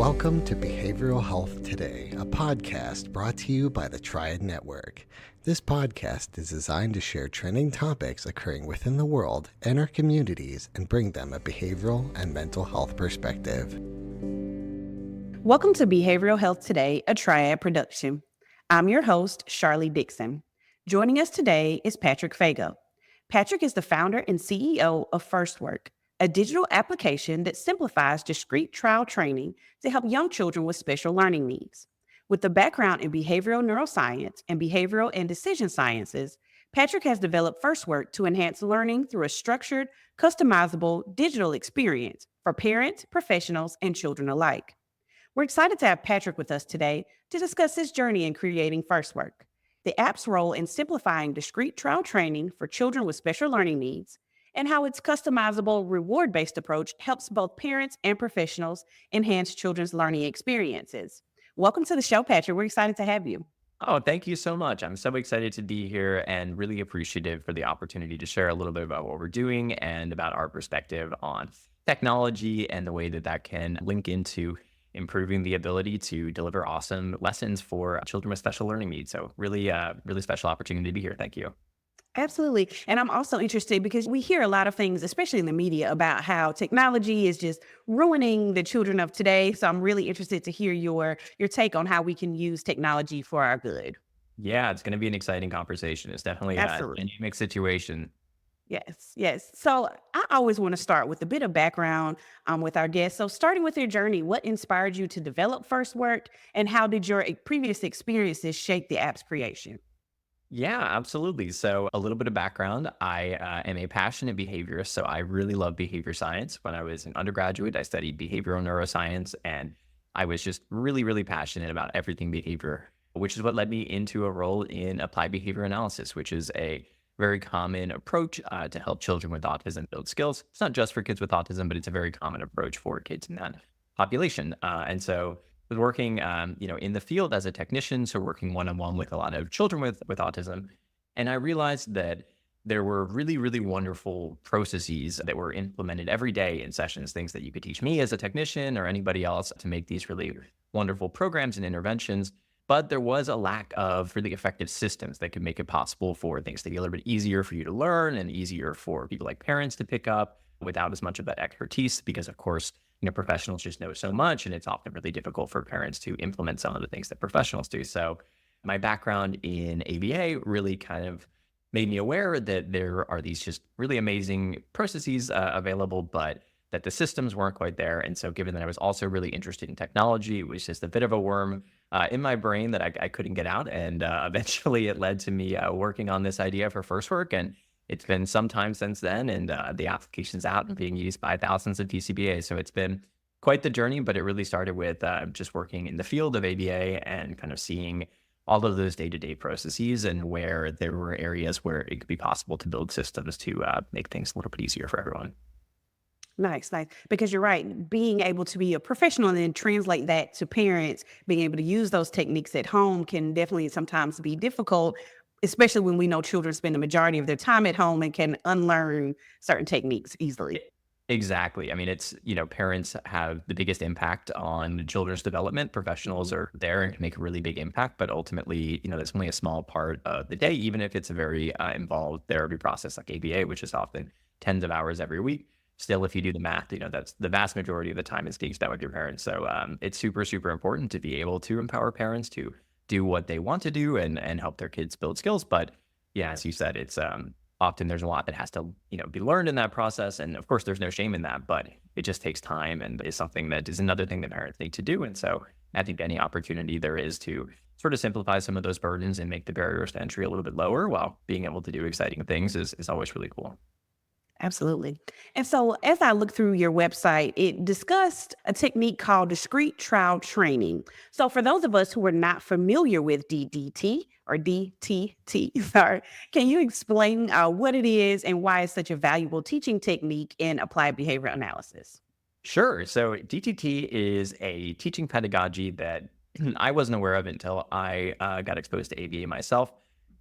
Welcome to Behavioral Health Today, a podcast brought to you by the Triad Network. This podcast is designed to share trending topics occurring within the world and our communities and bring them a behavioral and mental health perspective. Welcome to Behavioral Health Today, a Triad production. I'm your host, Sharlee Dixon. Joining us today is Patrick Faga. Patrick is the founder and CEO of FirstWork, a digital application that simplifies discrete trial training to help young children with special learning needs. With a background in behavioral neuroscience and behavioral and decision sciences, Patrick has developed FirstWork to enhance learning through a structured, customizable digital experience for parents, professionals, and children alike. We're excited to have Patrick with us today to discuss his journey in creating FirstWork, the app's role in simplifying discrete trial training for children with special learning needs, and how its customizable, reward-based approach helps both parents and professionals enhance children's learning experiences. Welcome to the show, Patrick. We're excited to have you. Oh, thank you so much. I'm so excited to be here and really appreciative for the opportunity to share a little bit about what we're doing and about our perspective on technology and the way that that can link into improving the ability to deliver awesome lessons for children with special learning needs. So really special opportunity to be here. Thank you. Absolutely. And I'm also interested because we hear a lot of things, especially in the media, about how technology is just ruining the children of today. So I'm really interested to hear your take on how we can use technology for our good. Yeah, it's going to be an exciting conversation. It's definitely a Absolutely. dynamic situation. Yes. So I always want to start with a bit of background with our guests. So starting with your journey, what inspired you to develop FirstWork and how did your previous experiences shape the app's creation? Yeah, absolutely. So a little bit of background. I am a passionate behaviorist, so I really love behavior science. When I was an undergraduate, I studied behavioral neuroscience, and I was just really passionate about everything behavior, which is what led me into a role in applied behavior analysis, which is a very common approach to help children with autism build skills. It's not just for kids with autism, but it's a very common approach for kids in that population. And so I was working, in the field as a technician, so working one-on-one with a lot of children with autism. And I realized that there were really wonderful processes that were implemented every day in sessions, things that you could teach me as a technician or anybody else to make these really wonderful programs and interventions. But there was a lack of really effective systems that could make it possible for things to be a little bit easier for you to learn and easier for people like parents to pick up without as much of that expertise, because of course, professionals just know so much, and it's often really difficult for parents to implement some of the things that professionals do. So my background in ABA really kind of made me aware that there are these just really amazing processes available, but that the systems weren't quite there. And so given that I was also really interested in technology, it was just a bit of a worm in my brain that I couldn't get out. And eventually it led to me working on this idea for FirstWork. And it's been some time since then, and the application's out and being used by thousands of PCBAs. So it's been quite the journey, but it really started with just working in the field of ABA and kind of seeing all of those day-to-day processes and where there were areas where it could be possible to build systems to make things a little bit easier for everyone. Nice. Because you're right. Being able to be a professional and then translate that to parents, being able to use those techniques at home can definitely sometimes be difficult, especially when we know children spend the majority of their time at home and can unlearn certain techniques easily. Exactly. I mean, it's, parents have the biggest impact on the children's development. Professionals are there and can make a really big impact, but ultimately, that's only a small part of the day, even if it's a very involved therapy process like ABA, which is often tens of hours every week. Still, if you do the math, that's the vast majority of the time is being spent with your parents. So it's super important to be able to empower parents to do what they want to do and help their kids build skills. But yeah, as you said, it's often there's a lot that has to, be learned in that process. And of course, there's no shame in that, but it just takes time and is something that is another thing that parents need to do. And so I think any opportunity there is to sort of simplify some of those burdens and make the barriers to entry a little bit lower while being able to do exciting things is always really cool. Absolutely. And so as I look through your website, it discussed a technique called Discrete Trial Training. So for those of us who are not familiar with DDT or DTT, sorry, can you explain what it is and why it's such a valuable teaching technique in applied behavior analysis? Sure. So DTT is a teaching pedagogy that I wasn't aware of until I got exposed to ABA myself.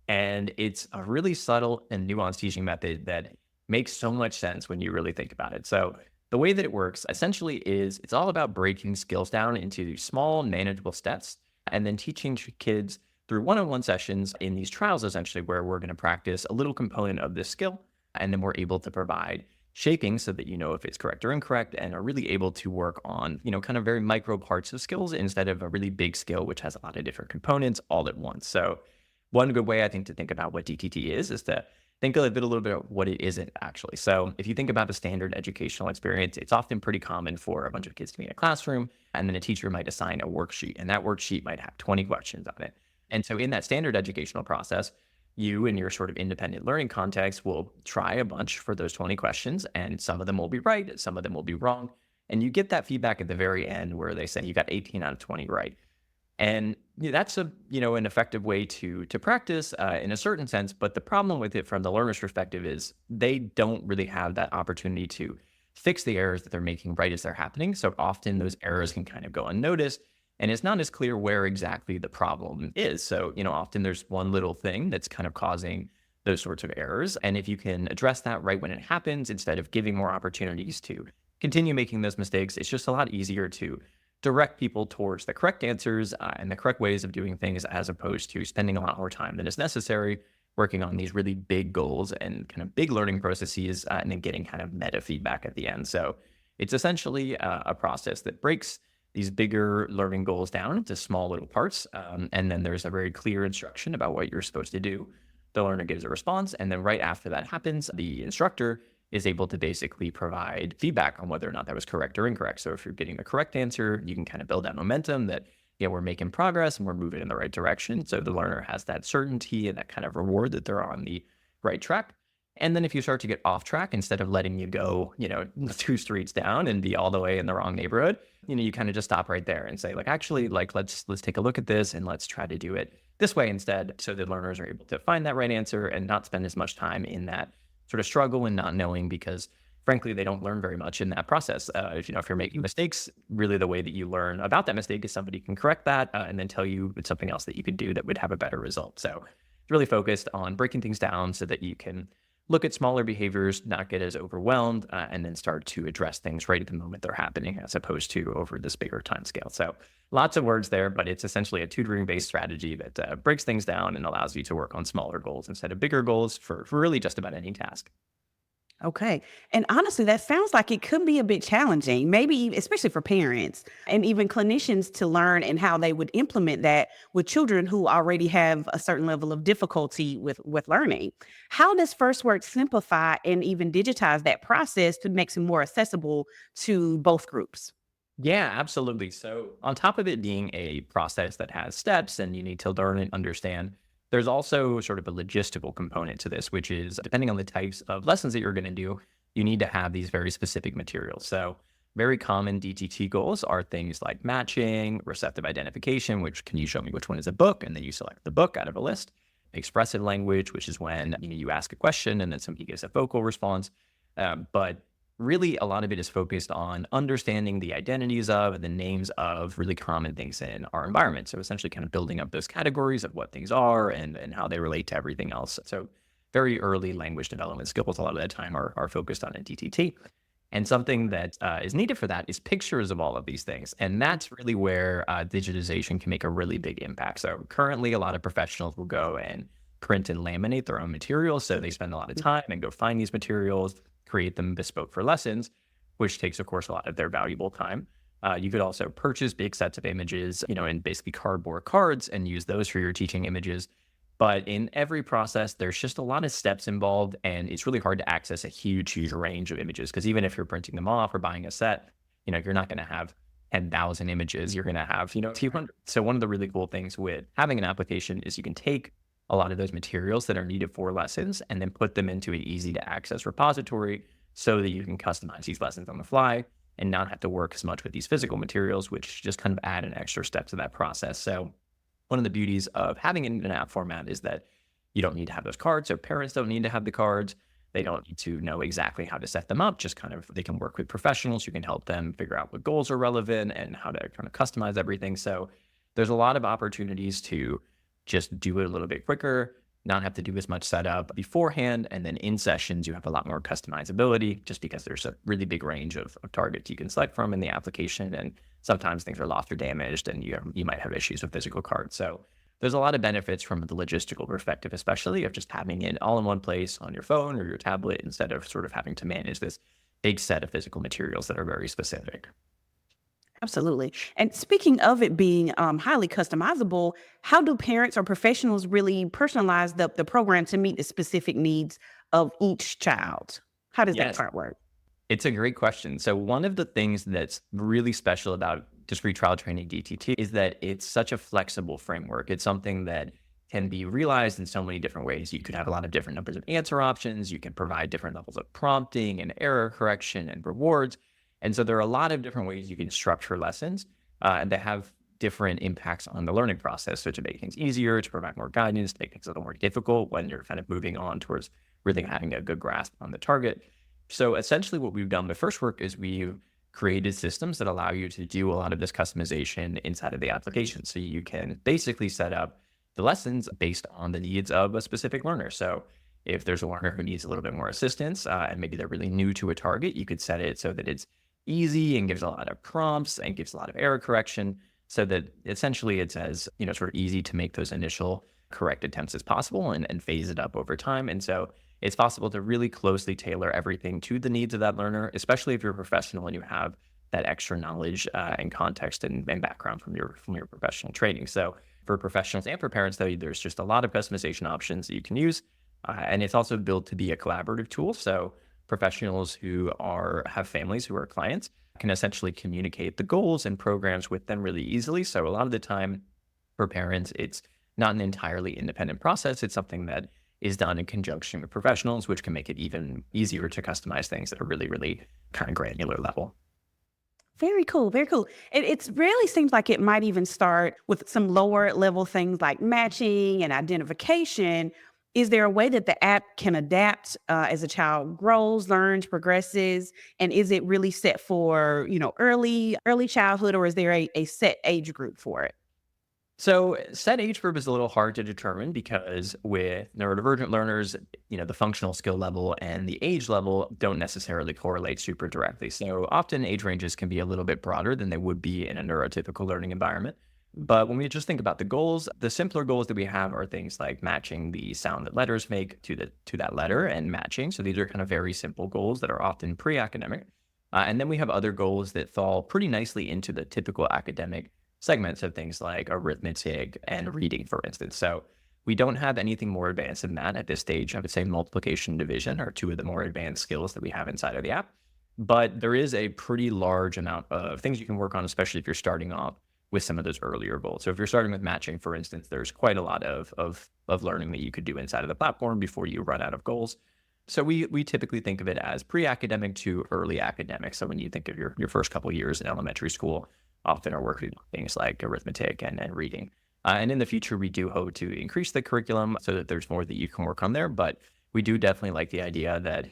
And it's a really subtle and nuanced teaching method that makes so much sense when you really think about it. So the way that it works essentially is it's all about breaking skills down into small, manageable steps and then teaching kids through one-on-one sessions in these trials, essentially, where we're going to practice a little component of this skill. And then we're able to provide shaping so that you know if it's correct or incorrect and are really able to work on, kind of very micro parts of skills instead of a really big skill, which has a lot of different components all at once. So one good way I think to think about what DTT is to think a little bit of what it isn't actually. So if you think about a standard educational experience, it's often pretty common for a bunch of kids to be in a classroom, and then a teacher might assign a worksheet, and that worksheet might have 20 questions on it. And so in that standard educational process, you in your sort of independent learning context will try a bunch for those 20 questions, and some of them will be right, some of them will be wrong. And you get that feedback at the very end where they say you got 18 out of 20 right. And that's an effective way to practice in a certain sense. But the problem with it from the learner's perspective is they don't really have that opportunity to fix the errors that they're making right as they're happening. So often those errors can kind of go unnoticed. And it's not as clear where exactly the problem is. So, often there's one little thing that's kind of causing those sorts of errors. And if you can address that right when it happens, instead of giving more opportunities to continue making those mistakes, it's just a lot easier to direct people towards the correct answers and the correct ways of doing things, as opposed to spending a lot more time than is necessary working on these really big goals and kind of big learning processes and then getting kind of meta feedback at the end. So it's essentially a process that breaks these bigger learning goals down into small little parts. And then there's a very clear instruction about what you're supposed to do. The learner gives a response. And then right after that happens, the instructor is able to basically provide feedback on whether or not that was correct or incorrect. So if you're getting the correct answer, you can kind of build that momentum that, we're making progress and we're moving in the right direction. So the learner has that certainty and that kind of reward that they're on the right track. And then if you start to get off track, instead of letting you go, 2 streets down and be all the way in the wrong neighborhood, you kind of just stop right there and say, actually, let's take a look at this and let's try to do it this way instead. So the learners are able to find that right answer and not spend as much time in that sort of struggle and not knowing, because frankly, they don't learn very much in that process. If you're making mistakes, really the way that you learn about that mistake is somebody can correct that and then tell you it's something else that you could do that would have a better result. So it's really focused on breaking things down so that you can look at smaller behaviors, not get as overwhelmed, and then start to address things right at the moment they're happening, as opposed to over this bigger time scale. So lots of words there, but it's essentially a tutoring-based strategy that breaks things down and allows you to work on smaller goals instead of bigger goals for really just about any task. Okay. And honestly, that sounds like it could be a bit challenging, maybe especially for parents and even clinicians to learn and how they would implement that with children who already have a certain level of difficulty with learning. How does FirstWork simplify and even digitize that process to make it more accessible to both groups? Yeah, absolutely. So on top of it being a process that has steps and you need to learn and understand, there's also sort of a logistical component to this, which is depending on the types of lessons that you're going to do, you need to have these very specific materials. So very common DTT goals are things like matching, receptive identification, which can you show me which one is a book? And then you select the book out of a list. Expressive language, which is when you ask a question and then somebody gives a vocal response. But really a lot of it is focused on understanding the identities of and the names of really common things in our environment. So essentially kind of building up those categories of what things are and how they relate to everything else. So very early language development skills a lot of the time are focused on a DTT. And something that is needed for that is pictures of all of these things. And that's really where digitization can make a really big impact. So currently a lot of professionals will go and print and laminate their own materials. So they spend a lot of time and go find these materials, create them bespoke for lessons, which takes, of course, a lot of their valuable time. You could also purchase big sets of images, in basically cardboard cards and use those for your teaching images. But in every process, there's just a lot of steps involved, and it's really hard to access a huge range of images, because even if you're printing them off or buying a set, you're not going to have 10,000 images. You're going to have, 200. So one of the really cool things with having an application is you can take a lot of those materials that are needed for lessons and then put them into an easy to access repository so that you can customize these lessons on the fly and not have to work as much with these physical materials, which just kind of add an extra step to that process. So one of the beauties of having it in an app format is that you don't need to have those cards. So parents don't need to have the cards. They don't need to know exactly how to set them up. Just kind of, they can work with professionals who can help them figure out what goals are relevant and how to kind of customize everything. So there's a lot of opportunities to just do it a little bit quicker, not have to do as much setup beforehand. And then in sessions, you have a lot more customizability just because there's a really big range of targets you can select from in the application. And sometimes things are lost or damaged and you might have issues with physical cards. So there's a lot of benefits from the logistical perspective, especially of just having it all in one place on your phone or your tablet instead of sort of having to manage this big set of physical materials that are very specific. Absolutely. And speaking of it being highly customizable, how do parents or professionals really personalize the program to meet the specific needs of each child? How does that Yes, part work? it's a great question. So one of the things that's really special about Discrete Trial Training DTT is that it's such a flexible framework. It's something that can be realized in so many different ways. You could have a lot of different numbers of answer options. You can provide different levels of prompting and error correction and rewards. And so there are a lot of different ways you can structure lessons and they have different impacts on the learning process. So to make things easier, to provide more guidance, to make things a little more difficult when you're kind of moving on towards really having a good grasp on the target. So essentially what we've done with FirstWork is we've created systems that allow you to do a lot of this customization inside of the application. So you can basically set up the lessons based on the needs of a specific learner. So if there's a learner who needs a little bit more assistance and maybe they're really new to a target, you could set it so that it's easy and gives a lot of prompts and gives a lot of error correction so that essentially it's as, sort of easy to make those initial correct attempts as possible and phase it up over time. And so it's possible to really closely tailor everything to the needs of that learner, especially if you're a professional and you have that extra knowledge and context and background from your professional training. So for professionals and for parents, though, there's just a lot of customization options that you can use. And it's also built to be a collaborative tool. So professionals who have families who are clients can essentially communicate the goals and programs with them really easily. So a lot of the time for parents, it's not an entirely independent process. It's something that is done in conjunction with professionals, which can make it even easier to customize things at a really, really kind of granular level. Very cool. Very cool. It really seems like it might even start with some lower level things like matching and identification. Is there a way that the app can adapt as a child grows, learns, progresses? And is it really set for, early childhood, or is there a set age group for it? So set age group is a little hard to determine because with neurodivergent learners, the functional skill level and the age level don't necessarily correlate super directly. So often age ranges can be a little bit broader than they would be in a neurotypical learning environment. But when we just think about the goals, the simpler goals that we have are things like matching the sound that letters make to that letter and matching. So these are kind of very simple goals that are often pre-academic. And then we have other goals that fall pretty nicely into the typical academic segments of things like arithmetic and reading, for instance. So we don't have anything more advanced than that at this stage. I would say multiplication and division are two of the more advanced skills that we have inside of the app. But there is a pretty large amount of things you can work on, especially if you're starting off with some of those earlier goals. So if you're starting with matching, for instance, there's quite a lot of learning that you could do inside of the platform before you run out of goals. So we typically think of it as pre-academic to early academic. So when you think of your first couple of years in elementary school, often are working on things like arithmetic and reading. And in the future, we do hope to increase the curriculum so that there's more that you can work on there. But we do definitely like the idea that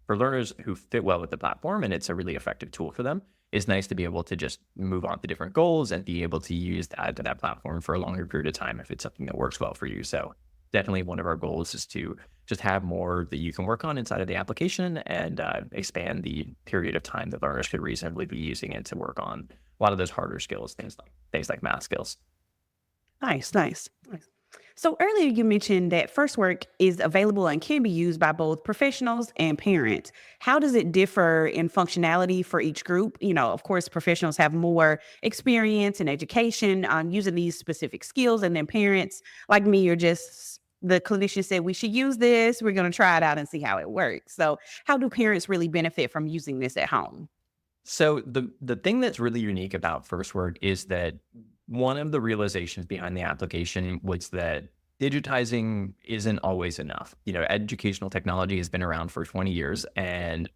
for learners who fit well with the platform and it's a really effective tool for them, it's nice to be able to just move on to different goals and be able to use that platform for a longer period of time if it's something that works well for you. So definitely one of our goals is to just have more that you can work on inside of the application and expand the period of time that learners could reasonably be using it to work on a lot of those harder skills, things like math skills. Nice, nice, nice. So earlier you mentioned that FirstWork is available and can be used by both professionals and parents. How does it differ in functionality for each group? Of course, professionals have more experience and education on using these specific skills, and then parents like me are just the clinician said we should use this. We're going to try it out and see how it works. So how do parents really benefit from using this at home? So the thing that's really unique about FirstWork is that one of the realizations behind the application was that digitizing isn't always enough. Educational technology has been around for 20 years, and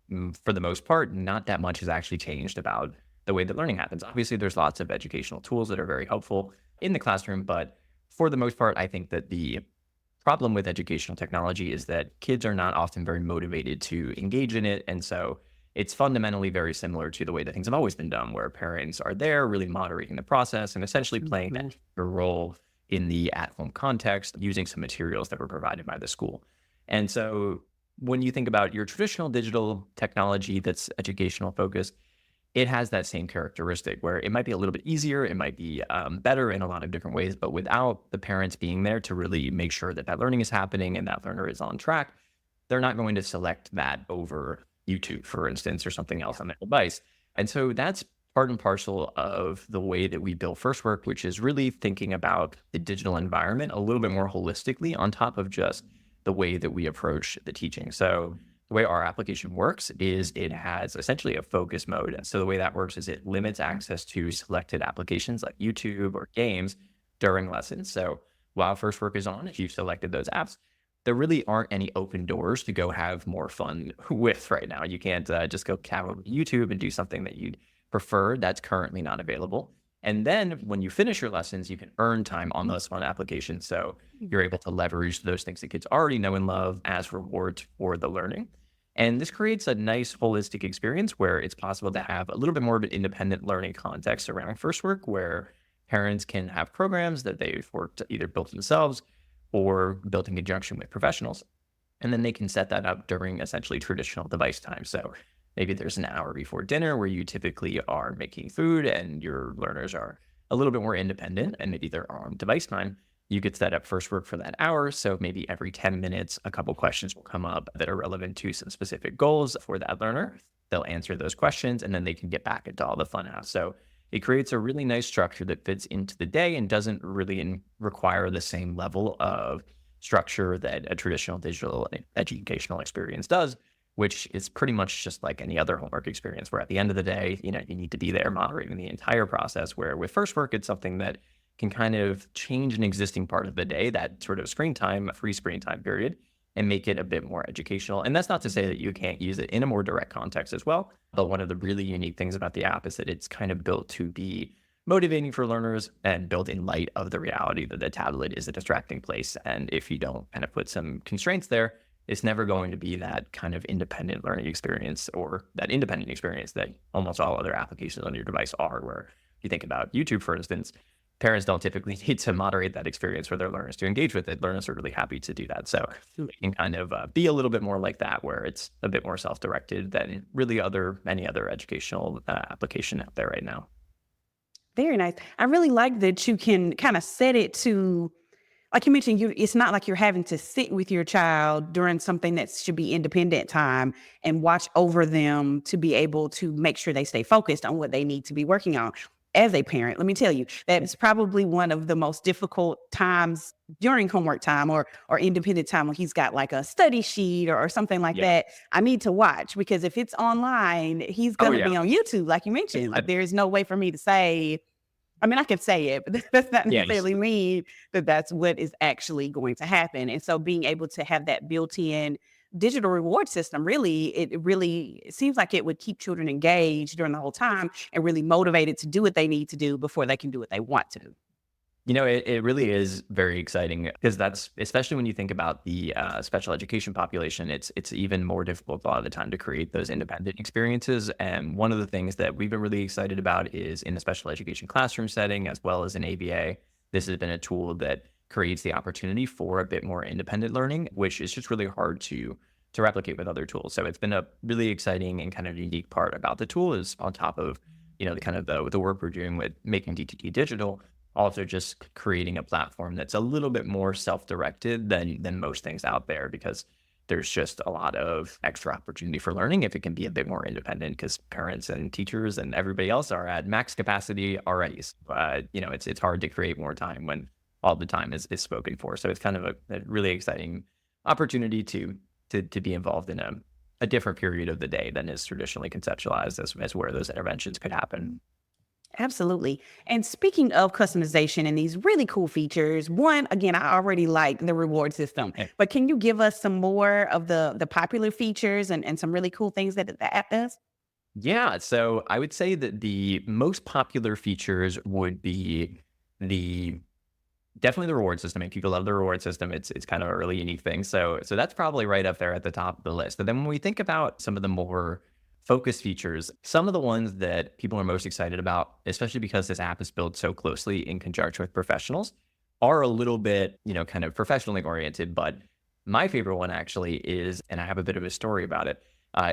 for the most part, not that much has actually changed about the way that learning happens. Obviously, there's lots of educational tools that are very helpful in the classroom, but for the most part, I think that the problem with educational technology is that kids are not often very motivated to engage in it, and so it's fundamentally very similar to the way that things have always been done, where parents are there really moderating the process and essentially playing that role in the at-home context using some materials that were provided by the school. And so when you think about your traditional digital technology that's educational focused, it has that same characteristic where it might be a little bit easier, it might be better in a lot of different ways, but without the parents being there to really make sure that that learning is happening and that learner is on track, they're not going to select that over YouTube, for instance, or something else on their device. And so that's part and parcel of the way that we build FirstWork, which is really thinking about the digital environment a little bit more holistically on top of just the way that we approach the teaching. So the way our application works is it has essentially a focus mode. And so the way that works is it limits access to selected applications like YouTube or games during lessons. So while FirstWork is on, if you've selected those apps, there really aren't any open doors to go have more fun with right now. You can't just go tab over YouTube and do something that you'd prefer. That's currently not available. And then when you finish your lessons, you can earn time on those fun applications. So you're able to leverage those things that kids already know and love as rewards for the learning. And this creates a nice holistic experience where it's possible to have a little bit more of an independent learning context around FirstWork, where parents can have programs that they've worked either built themselves or built in conjunction with professionals. And then they can set that up during essentially traditional device time. So maybe there's an hour before dinner where you typically are making food and your learners are a little bit more independent and maybe they're on device time. You could set up FirstWork for that hour. So maybe every 10 minutes, a couple questions will come up that are relevant to some specific goals for that learner. They'll answer those questions and then they can get back into all the fun house. So it creates a really nice structure that fits into the day and doesn't really require the same level of structure that a traditional digital educational experience does, which is pretty much just like any other homework experience where at the end of the day, you need to be there moderating the entire process, where with FirstWork, it's something that can kind of change an existing part of the day, that sort of screen time, free screen time period, and make it a bit more educational. And that's not to say that you can't use it in a more direct context as well. But one of the really unique things about the app is that it's kind of built to be motivating for learners and built in light of the reality that the tablet is a distracting place. And if you don't kind of put some constraints there, it's never going to be that kind of independent learning experience or that independent experience that almost all other applications on your device are, where if you think about YouTube, for instance, parents don't typically need to moderate that experience for their learners to engage with it. Learners are really happy to do that. So it can kind of be a little bit more like that, where it's a bit more self-directed than really any other educational application out there right now. Very nice. I really like that you can kind of set it to, like you mentioned, it's not like you're having to sit with your child during something that should be independent time and watch over them to be able to make sure they stay focused on what they need to be working on. As a parent, let me tell you, that's probably one of the most difficult times during homework time or independent time when he's got like a study sheet or something like that. I need to watch, because if it's online, he's going to be on YouTube, like you mentioned. Like there's no way for me to say, I mean, I can say it, but that's not necessarily mean that that's what is actually going to happen. And so being able to have that built-in digital reward system, it seems like it would keep children engaged during the whole time and really motivated to do what they need to do before they can do what they want to do. It really is very exciting, because that's, especially when you think about the special education population, it's even more difficult a lot of the time to create those independent experiences. And one of the things that we've been really excited about is in the special education classroom setting, as well as in ABA, this has been a tool that creates the opportunity for a bit more independent learning, which is just really hard to replicate with other tools. So it's been a really exciting and kind of unique part about the tool, is on top of, the work we're doing with making DTT digital, also just creating a platform that's a little bit more self-directed than most things out there, because there's just a lot of extra opportunity for learning if it can be a bit more independent, because parents and teachers and everybody else are at max capacity already. It's hard to create more time when all the time is spoken for. So it's kind of a really exciting opportunity to be involved in a different period of the day than is traditionally conceptualized as where those interventions could happen. Absolutely. And speaking of customization and these really cool features, one, again, I already like the reward system, but can you give us some more of the popular features and some really cool things that the app does? Yeah, so I would say that the most popular features would be definitely the reward system. And people love the reward system. It's kind of a really unique thing. So that's probably right up there at the top of the list. But then when we think about some of the more focus features, some of the ones that people are most excited about, especially because this app is built so closely in conjunction with professionals, are a little bit, kind of professionally oriented. But my favorite one actually is, and I have a bit of a story about it,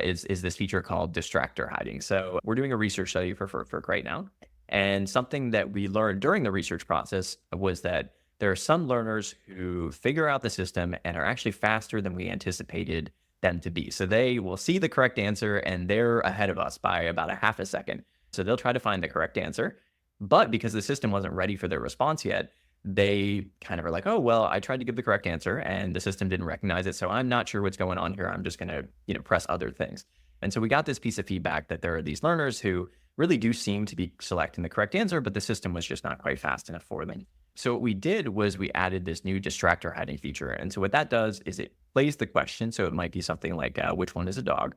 is this feature called distractor hiding. So we're doing a research study for FirstWork right now. And something that we learned during the research process was that there are some learners who figure out the system and are actually faster than we anticipated them to be. So they will see the correct answer and they're ahead of us by about a half a second. So they'll try to find the correct answer. But because the system wasn't ready for their response yet, they kind of are like, oh, well, I tried to give the correct answer and the system didn't recognize it. So I'm not sure what's going on here. I'm just going to, press other things. And so we got this piece of feedback that there are these learners who really do seem to be selecting the correct answer, but the system was just not quite fast enough for them. So what we did was we added this new distractor hiding feature. And so what that does is it plays the question. So it might be something like, which one is a dog?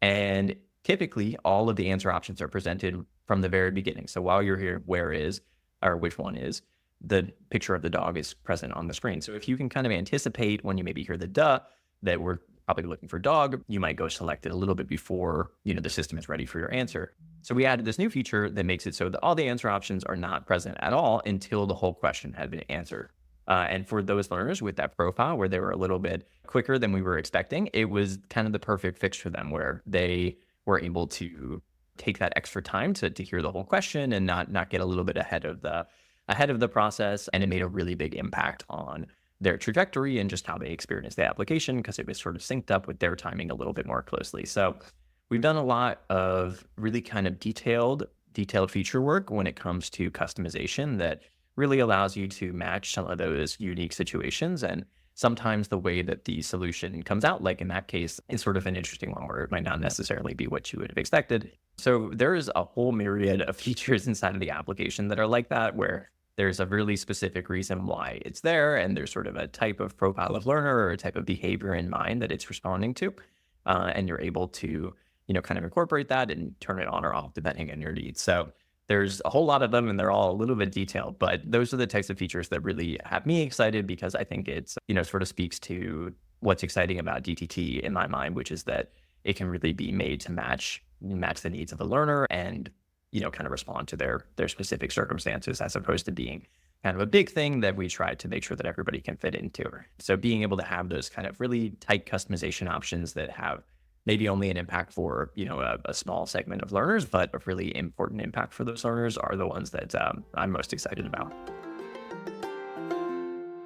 And typically all of the answer options are presented from the very beginning. So while you're here, where is, or which one is, the picture of the dog is present on the screen. So if you can kind of anticipate when you maybe hear the duh, that we're probably looking for dog, you might go select it a little bit before, the system is ready for your answer. So we added this new feature that makes it so that all the answer options are not present at all until the whole question had been answered. And for those learners with that profile where they were a little bit quicker than we were expecting, it was kind of the perfect fix for them where they were able to take that extra time to hear the whole question and not get a little bit ahead of the process. And it made a really big impact on their trajectory and just how they experienced the application because it was sort of synced up with their timing a little bit more closely. So we've done a lot of really kind of detailed feature work when it comes to customization that really allows you to match some of those unique situations. And sometimes the way that the solution comes out, like in that case, is sort of an interesting one where it might not necessarily be what you would have expected. So there is a whole myriad of features inside of the application that are like that, where there's a really specific reason why it's there, and there's sort of a type of profile of learner or a type of behavior in mind that it's responding to. And you're able to, kind of incorporate that and turn it on or off depending on your needs. So there's a whole lot of them and they're all a little bit detailed, but those are the types of features that really have me excited because I think it's, sort of speaks to what's exciting about DTT in my mind, which is that it can really be made to match the needs of a learner and, kind of respond to their specific circumstances as opposed to being kind of a big thing that we try to make sure that everybody can fit into. So being able to have those kind of really tight customization options that have maybe only an impact for, a small segment of learners, but a really important impact for those learners are the ones that I'm most excited about.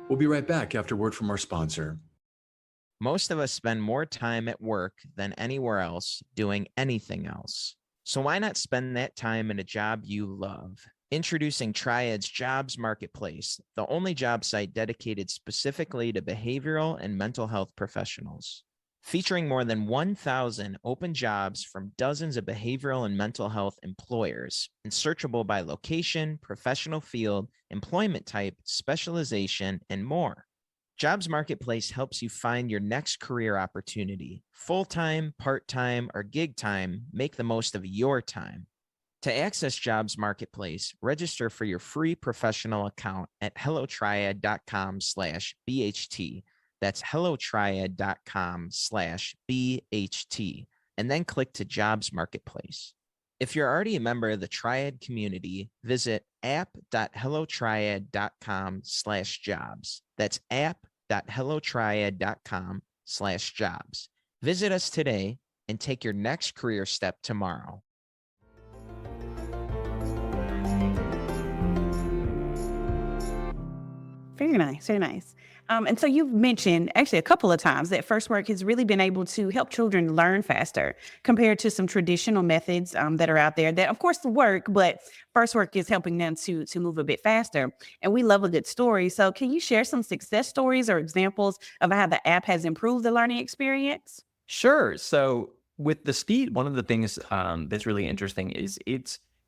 We'll be right back after word from our sponsor. Most of us spend more time at work than anywhere else doing anything else. So why not spend that time in a job you love? Introducing Triad's Jobs Marketplace, the only job site dedicated specifically to behavioral and mental health professionals. Featuring more than 1,000 open jobs from dozens of behavioral and mental health employers, and searchable by location, professional field, employment type, specialization, and more. Jobs Marketplace helps you find your next career opportunity. Full-time, part-time, or gig time, make the most of your time. To access Jobs Marketplace, register for your free professional account at hellotriad.com/BHT. That's hellotriad.com/BHT, and then click to Jobs Marketplace. If you're already a member of the Triad community, visit app.hellotriad.com/jobs. That's app.hellotriad.com/jobs. Visit us today and take your next career step tomorrow. Very nice, very nice. And so you've mentioned actually a couple of times that FirstWork has really been able to help children learn faster compared to some traditional methods that are out there that of course work, but FirstWork is helping them to move a bit faster. And we love a good story. So can you share some success stories or examples of how the app has improved the learning experience? Sure. So with the speed, one of the things that's really interesting is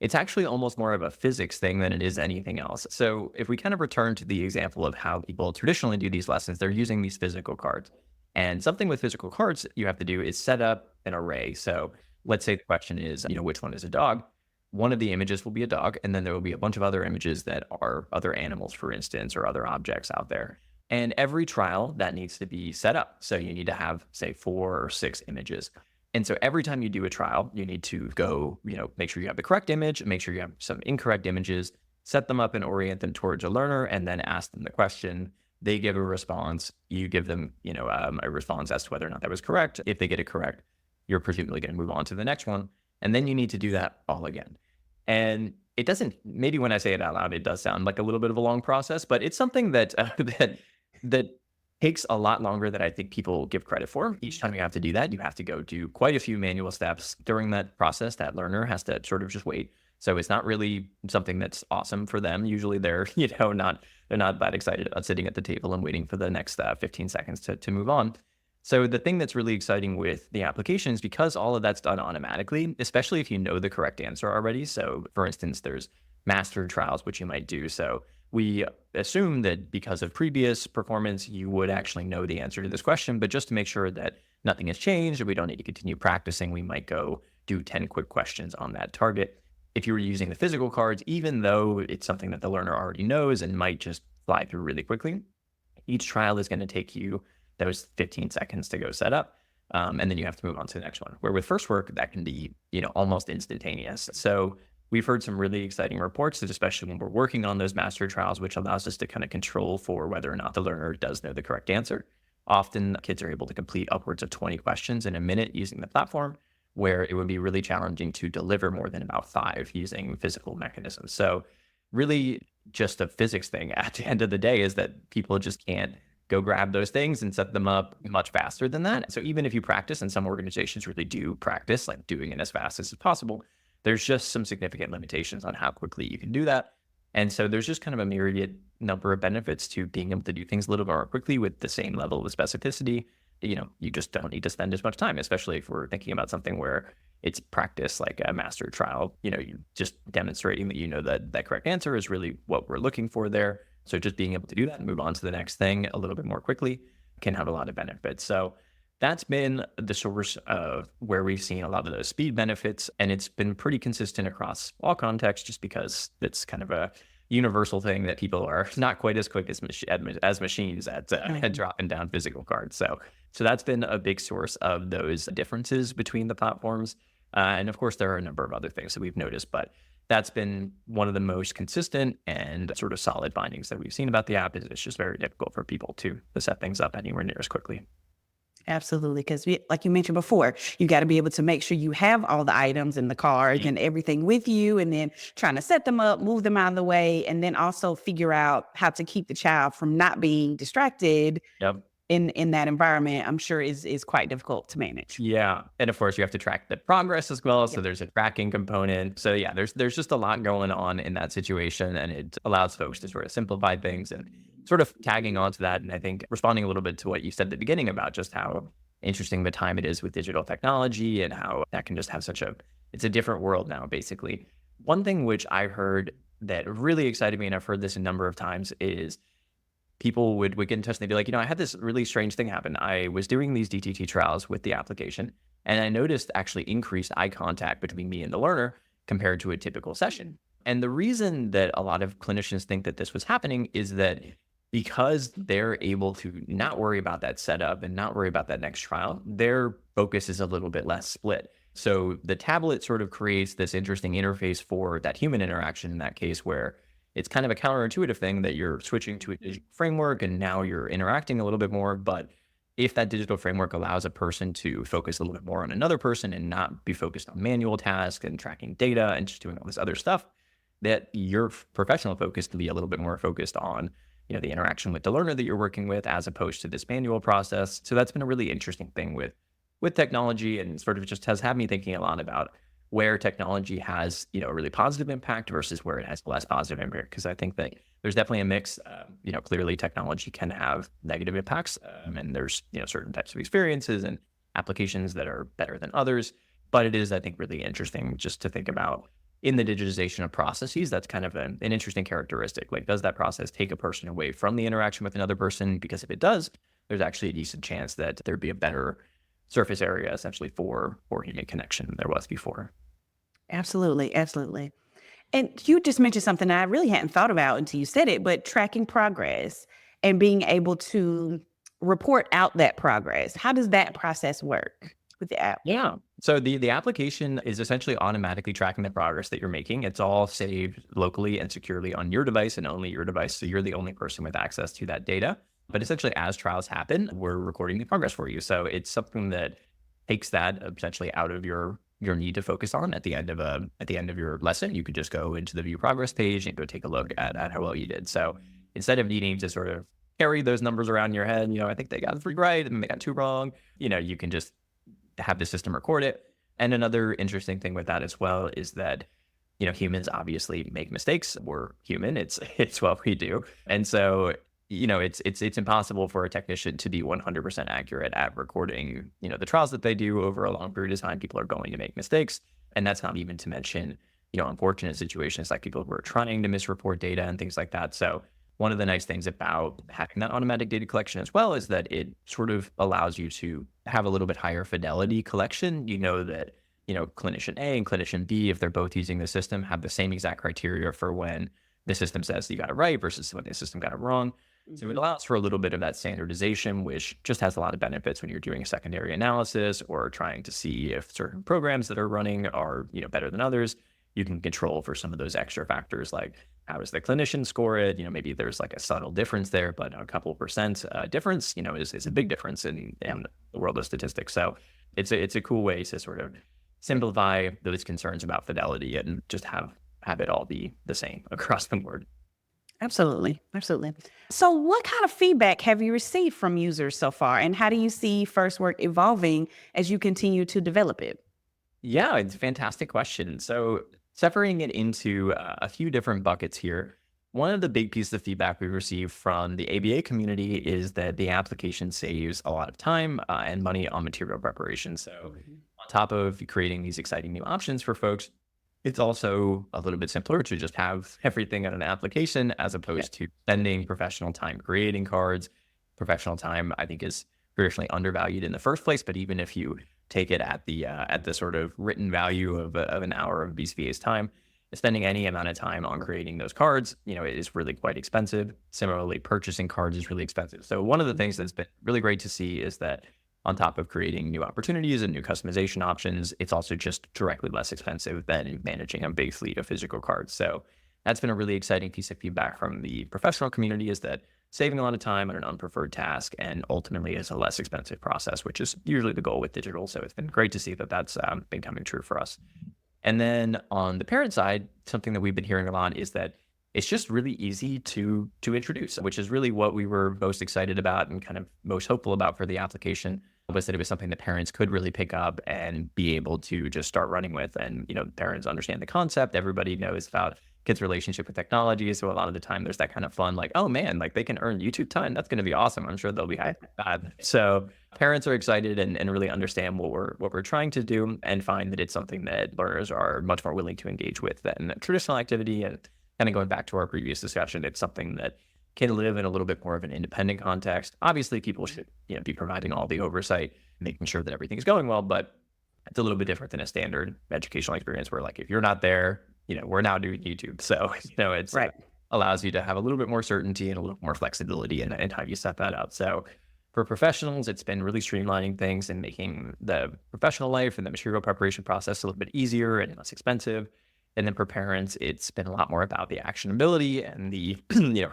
it's actually almost more of a physics thing than it is anything else. So if we kind of return to the example of how people traditionally do these lessons, they're using these physical cards. And something with physical cards you have to do is set up an array. So let's say the question is, which one is a dog? One of the images will be a dog, and then there will be a bunch of other images that are other animals, for instance, or other objects out there. And every trial that needs to be set up. So you need to have, say, 4 or 6 images. And so every time you do a trial, you need to go, make sure you have the correct image, make sure you have some incorrect images, set them up and orient them towards a learner, and then ask them the question. They give a response. You give them, a response as to whether or not that was correct. If they get it correct, you're presumably going to move on to the next one. And then you need to do that all again. And it doesn't, maybe when I say it out loud, it does sound like a little bit of a long process, but it's something that that takes a lot longer than I think people give credit for. Each time you have to do that, you have to go do quite a few manual steps. During that process, that learner has to sort of just wait. So it's not really something that's awesome for them. Usually they're, they're not that excited about sitting at the table and waiting for the next 15 seconds to move on. So the thing that's really exciting with the application is because all of that's done automatically, especially if you know the correct answer already. So for instance, there's master trials, which you might do. So we assume that because of previous performance, you would actually know the answer to this question, but just to make sure that nothing has changed or we don't need to continue practicing, we might go do 10 quick questions on that target. If you were using the physical cards, even though it's something that the learner already knows and might just fly through really quickly, each trial is going to take you those 15 seconds to go set up. And then you have to move on to the next one. Where with FirstWork, that can be, almost instantaneous. So we've heard some really exciting reports that especially when we're working on those master trials, which allows us to kind of control for whether or not the learner does know the correct answer. Often kids are able to complete upwards of 20 questions in a minute using the platform, where it would be really challenging to deliver more than about 5 using physical mechanisms. So really just a physics thing at the end of the day is that people just can't go grab those things and set them up much faster than that. So even if you practice, and some organizations really do practice, like doing it as fast as possible, there's just some significant limitations on how quickly you can do that. And so there's just kind of a myriad number of benefits to being able to do things a little more quickly with the same level of specificity. You just don't need to spend as much time, especially if we're thinking about something where it's practice like a master trial. You just demonstrating that you know that correct answer is really what we're looking for there. So just being able to do that and move on to the next thing a little bit more quickly can have a lot of benefits. So that's been the source of where we've seen a lot of those speed benefits. And it's been pretty consistent across all contexts just because it's kind of a universal thing that people are not quite as quick as machines at dropping down physical cards. So that's been a big source of those differences between the platforms. And of course, there are a number of other things that we've noticed, but that's been one of the most consistent and sort of solid findings that we've seen about the app. Is it's just very difficult for people to set things up anywhere near as quickly. Absolutely. Because like you mentioned before, you got to be able to make sure you have all the items and the cards and everything with you, and then trying to set them up, move them out of the way, and then also figure out how to keep the child from not being distracted. Yep. In that environment, I'm sure is quite difficult to manage. Yeah. And of course you have to track the progress as well. So there's a tracking component. So yeah, there's just a lot going on in that situation, and it allows folks to sort of simplify things and sort of tagging onto that. And I think responding a little bit to what you said at the beginning about just how interesting the time it is with digital technology and how that can just have it's a different world now, basically. One thing which I heard that really excited me, and I've heard this a number of times, is people would get in touch and they'd be like, I had this really strange thing happen. I was doing these DTT trials with the application, and I noticed actually increased eye contact between me and the learner compared to a typical session. And the reason that a lot of clinicians think that this was happening is that because they're able to not worry about that setup and not worry about that next trial, their focus is a little bit less split. So the tablet sort of creates this interesting interface for that human interaction in that case, where it's kind of a counterintuitive thing that you're switching to a digital framework and now you're interacting a little bit more. But if that digital framework allows a person to focus a little bit more on another person and not be focused on manual tasks and tracking data and just doing all this other stuff, that your professional focus can be a little bit more focused on the interaction with the learner that you're working with, as opposed to this manual process. So that's been a really interesting thing with technology, and sort of just has had me thinking a lot about where technology has, a really positive impact versus where it has less positive impact. Because I think that there's definitely a mix. Clearly technology can have negative impacts, and there's, certain types of experiences and applications that are better than others. But it is, I think, really interesting just to think about in the digitization of processes. That's kind of an interesting characteristic. Like, does that process take a person away from the interaction with another person? Because if it does, there's actually a decent chance that there'd be a better surface area essentially for human connection than there was before. Absolutely. Absolutely. And you just mentioned something I really hadn't thought about until you said it, but tracking progress and being able to report out that progress. How does that process work? with the app? Yeah. So the application is essentially automatically tracking the progress that you're making. It's all saved locally and securely on your device and only your device. So you're the only person with access to that data. But essentially, as trials happen, we're recording the progress for you. So it's something that takes that essentially out of your need to focus on at the end of your lesson. You could just go into the view progress page and go take a look at how well you did. So instead of needing to sort of carry those numbers around in your head, I think they got 3 right and they got 2 wrong, you can just have the system record it. And another interesting thing with that as well is that, humans obviously make mistakes. We're human. It's what we do. And so, it's impossible for a technician to be 100% accurate at recording, the trials that they do over a long period of time. People are going to make mistakes. And that's not even to mention, unfortunate situations like people who are trying to misreport data and things like that. So one of the nice things about having that automatic data collection as well is that it sort of allows you to have a little bit higher fidelity collection. That, clinician A and clinician B, if they're both using the system, have the same exact criteria for when the system says you got it right versus when the system got it wrong. So it allows for a little bit of that standardization, which just has a lot of benefits when you're doing a secondary analysis or trying to see if certain programs that are running are, better than others. You can control for some of those extra factors, like how does the clinician score it? Maybe there's like a subtle difference there, but a couple percent difference, is a big difference in the world of statistics. So it's a cool way to sort of simplify those concerns about fidelity and just have it all be the same across the board. Absolutely. Absolutely. So what kind of feedback have you received from users so far? And how do you see FirstWork evolving as you continue to develop it? Yeah, it's a fantastic question. So separating it into a few different buckets here, one of the big pieces of feedback we received from the ABA community is that the application saves a lot of time and money on material preparation. So on top of creating these exciting new options for folks, it's also a little bit simpler to just have everything on an application as opposed to spending professional time creating cards. Professional time, I think, is traditionally undervalued in the first place. But even if you take it at the sort of written value of an hour of BCBA's time, spending any amount of time on creating those cards, it is really quite expensive. Similarly, purchasing cards is really expensive. So one of the things that's been really great to see is that on top of creating new opportunities and new customization options, it's also just directly less expensive than managing a big fleet of physical cards. So that's been a really exciting piece of feedback from the professional community, is that saving a lot of time on an unpreferred task and ultimately is a less expensive process, which is usually the goal with digital. So it's been great to see that that's been coming true for us. And then on the parent side, something that we've been hearing a lot is that it's just really easy to introduce, which is really what we were most excited about and kind of most hopeful about for the application, was that it was something that parents could really pick up and be able to just start running with. And, parents understand the concept. Everybody knows about kids' relationship with technology. So a lot of the time there's that kind of fun, like, oh man, like they can earn YouTube time. That's going to be awesome. I'm sure they'll be happy with that. So parents are excited and really understand what we're trying to do and find that it's something that learners are much more willing to engage with than a traditional activity. And kind of going back to our previous discussion, it's something that can live in a little bit more of an independent context. Obviously, people should be providing all the oversight, making sure that everything is going well, but it's a little bit different than a standard educational experience where, like, if you're not there, we're now doing YouTube. So, it's right. Allows you to have a little bit more certainty and a little more flexibility in how you set that up. So for professionals, it's been really streamlining things and making the professional life and the material preparation process a little bit easier and less expensive. And then for parents, it's been a lot more about the actionability and the,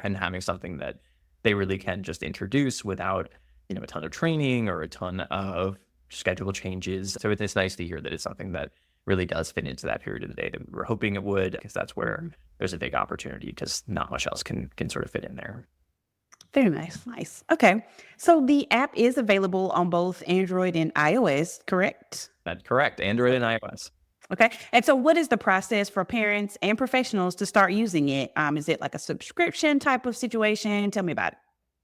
and having something that they really can just introduce without, a ton of training or a ton of schedule changes. So it's nice to hear that it's something that really does fit into that period of the day that we were hoping it would, because that's where there's a big opportunity, because not much else can sort of fit in there. Very nice. Nice. Okay. So the app is available on both Android and iOS, correct? That's correct. Android and iOS. Okay. And so what is the process for parents and professionals to start using it? Is it like a subscription type of situation? Tell me about it.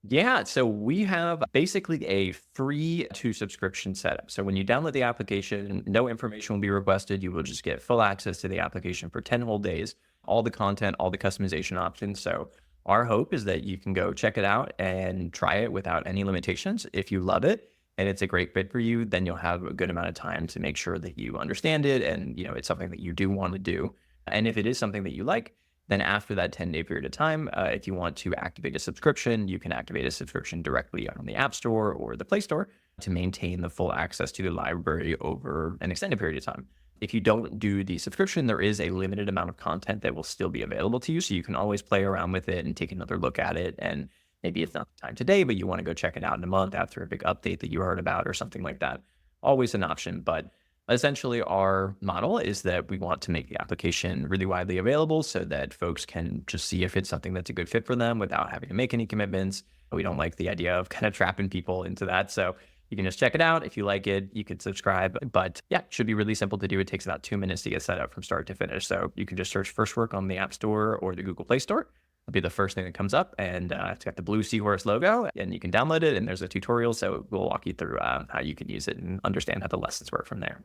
Yeah, so we have basically a free to subscription setup. So when you download the application, no information will be requested. You will just get full access to the application for 10 whole days, all the content, all the customization options. So our hope is that you can go check it out and try it without any limitations. If you love it and it's a great fit for you, then you'll have a good amount of time to make sure that you understand it and, it's something that you do want to do. And if it is something that you like, then after that 10-day period of time, if you want to activate a subscription, you can activate a subscription directly on the App Store or the Play Store. to maintain the full access to the library over an extended period of time. If you don't do the subscription, there is a limited amount of content that will still be available to you. So you can always play around with it and take another look at it. And maybe it's not the time today, but you want to go check it out in a month after a big update that you heard about or something like that. Always an option. But essentially, our model is that we want to make the application really widely available so that folks can just see if it's something that's a good fit for them without having to make any commitments. We don't like the idea of kind of trapping people into that. So you can just check it out. If you like it, you can subscribe. But yeah, it should be really simple to do. It takes about 2 minutes to get set up from start to finish. So you can just search FirstWork on the App Store or the Google Play Store. It'll be the first thing that comes up. And it's got the blue seahorse logo, and you can download it. And there's a tutorial. So we'll walk you through how you can use it and understand how the lessons work from there.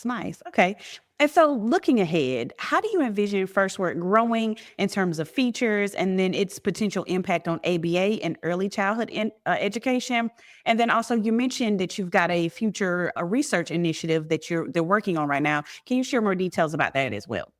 Nice. Okay. And so looking ahead, how do you envision FirstWork growing in terms of features and then its potential impact on ABA and early childhood education? And then also you mentioned that you've got a future research initiative that they're working on right now. Can you share more details about that as well?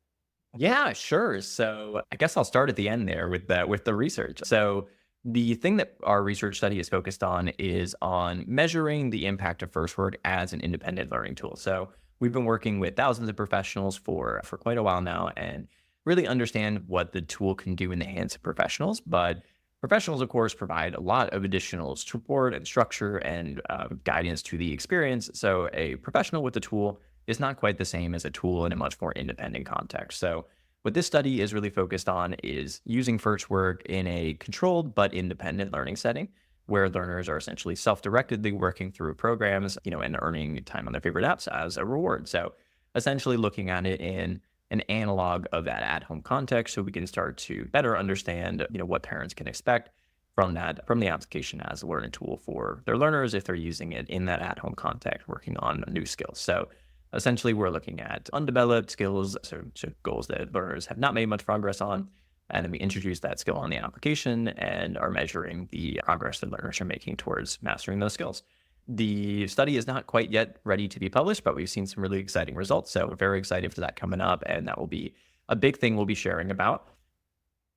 Yeah, sure. So I guess I'll start at the end there with the research. So the thing that our research study is focused on is on measuring the impact of FirstWork as an independent learning tool. So we've been working with thousands of professionals for quite a while now and really understand what the tool can do in the hands of professionals. But professionals, of course, provide a lot of additional support and structure and guidance to the experience. So a professional with the tool is not quite the same as a tool in a much more independent context. So what this study is really focused on is using FirstWork in a controlled but independent learning setting where learners are essentially self-directedly working through programs, and earning time on their favorite apps as a reward. So essentially looking at it in an analog of that at-home context so we can start to better understand, what parents can expect from the application as a learning tool for their learners if they're using it in that at-home context, working on new skills. So essentially, we're looking at undeveloped skills, so goals that learners have not made much progress on. And then we introduce that skill on the application and are measuring the progress that learners are making towards mastering those skills. The study is not quite yet ready to be published, but we've seen some really exciting results. So we're very excited for that coming up. And that will be a big thing we'll be sharing about.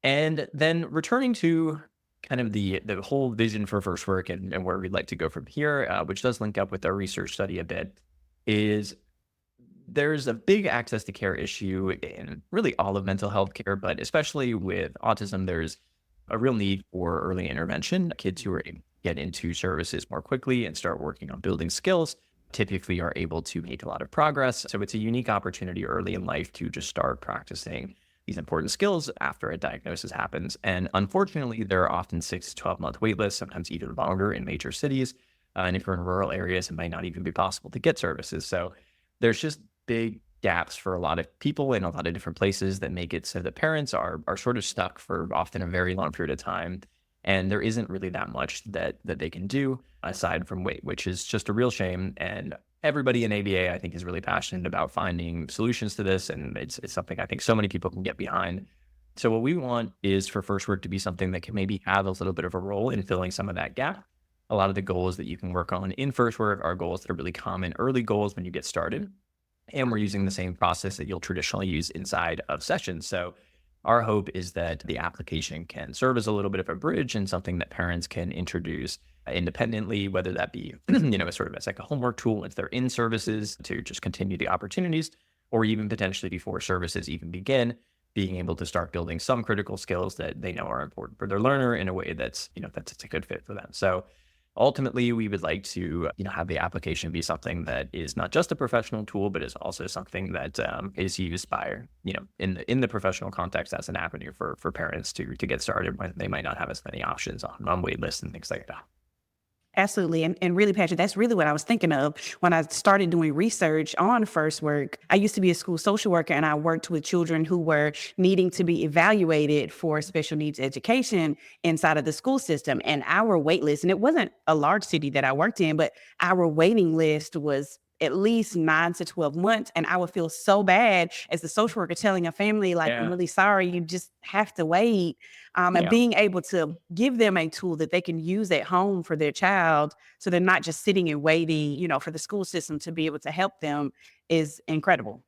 And then returning to kind of the whole vision for FirstWork and where we'd like to go from here, which does link up with our research study a bit, is there's a big access to care issue in really all of mental health care, but especially with autism, there's a real need for early intervention. Kids who are able to get into services more quickly and start working on building skills typically are able to make a lot of progress. So it's a unique opportunity early in life to just start practicing these important skills after a diagnosis happens. And unfortunately, there are often 6 to 12 month wait lists, sometimes even longer in major cities. And if you're in rural areas, it might not even be possible to get services. So there's just big gaps for a lot of people in a lot of different places that make it so that parents are sort of stuck for often a very long period of time. And there isn't really that much that they can do aside from wait, which is just a real shame. And everybody in ABA, I think, is really passionate about finding solutions to this. And it's something I think so many people can get behind. So what we want is for FirstWork to be something that can maybe have a little bit of a role in filling some of that gap. A lot of the goals that you can work on in FirstWork are goals that are really common early goals when you get started. And we're using the same process that you'll traditionally use inside of sessions. So our hope is that the application can serve as a little bit of a bridge and something that parents can introduce independently, whether that be, sort of as like a homework tool if they're in services to just continue the opportunities, or even potentially before services even begin, being able to start building some critical skills that they know are important for their learner in a way that's a good fit for them. So ultimately, we would like to, have the application be something that is not just a professional tool, but is also something that is used by, in the professional context as an avenue for parents to get started when they might not have as many options on wait lists and things like that. Absolutely. And really, Patrick, that's really what I was thinking of when I started doing research on FirstWork. I used to be a school social worker, and I worked with children who were needing to be evaluated for special needs education inside of the school system. And our wait list, and it wasn't a large city that I worked in, but our waiting list was at least 9 to 12 months. And I would feel so bad as the social worker telling a family, like, I'm really sorry, you just have to wait. And being able to give them a tool that they can use at home for their child so they're not just sitting and waiting, for the school system to be able to help them is incredible.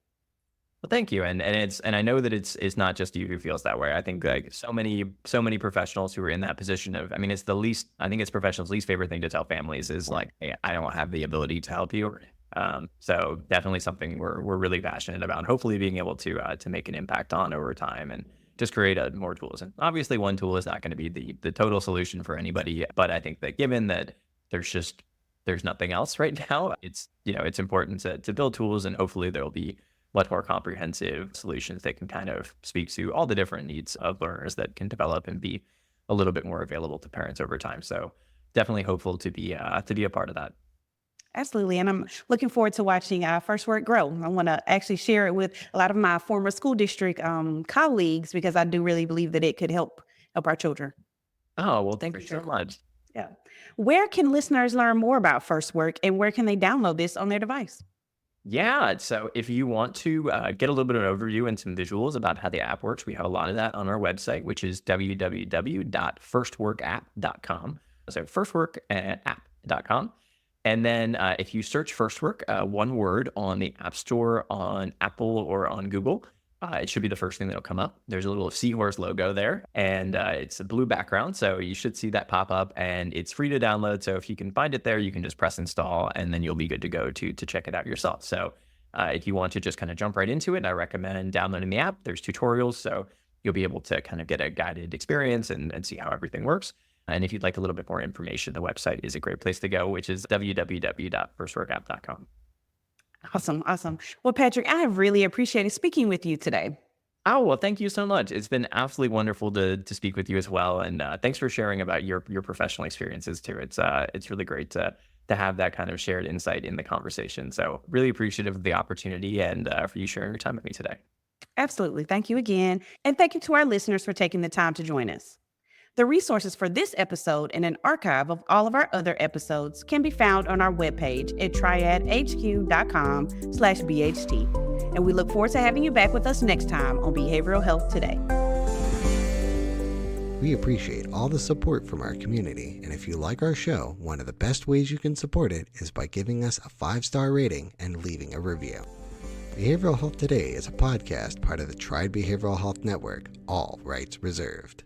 Well, thank you. And I know that it's not just you who feels that way. I think like so many professionals who are in that position of, I mean, it's the least, I think it's professionals' least favorite thing to tell families is like, hey, I don't have the ability to help you. So definitely something we're really passionate about, and hopefully being able to make an impact on over time and just create more tools. And obviously one tool is not going to be the total solution for anybody, but I think that given that there's nothing else right now, it's important to build tools, and hopefully there'll be much more comprehensive solutions that can kind of speak to all the different needs of learners that can develop and be a little bit more available to parents over time. So definitely hopeful to be a part of that. Absolutely. And I'm looking forward to watching FirstWork grow. I want to actually share it with a lot of my former school district colleagues, because I do really believe that it could help our children. Oh, well, thank you so much. Yeah. Where can listeners learn more about FirstWork, and where can they download this on their device? Yeah. So if you want to get a little bit of an overview and some visuals about how the app works, we have a lot of that on our website, which is www.firstworkapp.com. So firstworkapp.com. And then if you search FirstWork, one word on the App Store on Apple or on Google, it should be the first thing that'll come up. There's a little seahorse logo there, and it's a blue background. So you should see that pop up, and it's free to download. So if you can find it there, you can just press install, and then you'll be good to go to check it out yourself. So if you want to just kind of jump right into it, I recommend downloading the app. There's tutorials, so you'll be able to kind of get a guided experience and see how everything works. And if you'd like a little bit more information, the website is a great place to go, which is www.firstworkapp.com. Awesome. Well, Patrick, I have really appreciated speaking with you today. Oh, well, thank you so much. It's been absolutely wonderful to speak with you as well. And thanks for sharing about your professional experiences too. It's really great to have that kind of shared insight in the conversation. So really appreciative of the opportunity and for you sharing your time with me today. Absolutely. Thank you again. And thank you to our listeners for taking the time to join us. The resources for this episode and an archive of all of our other episodes can be found on our webpage at triadhq.com/BHT. And we look forward to having you back with us next time on Behavioral Health Today. We appreciate all the support from our community, and if you like our show, one of the best ways you can support it is by giving us a 5-star rating and leaving a review. Behavioral Health Today is a podcast part of the Triad Behavioral Health Network, all rights reserved.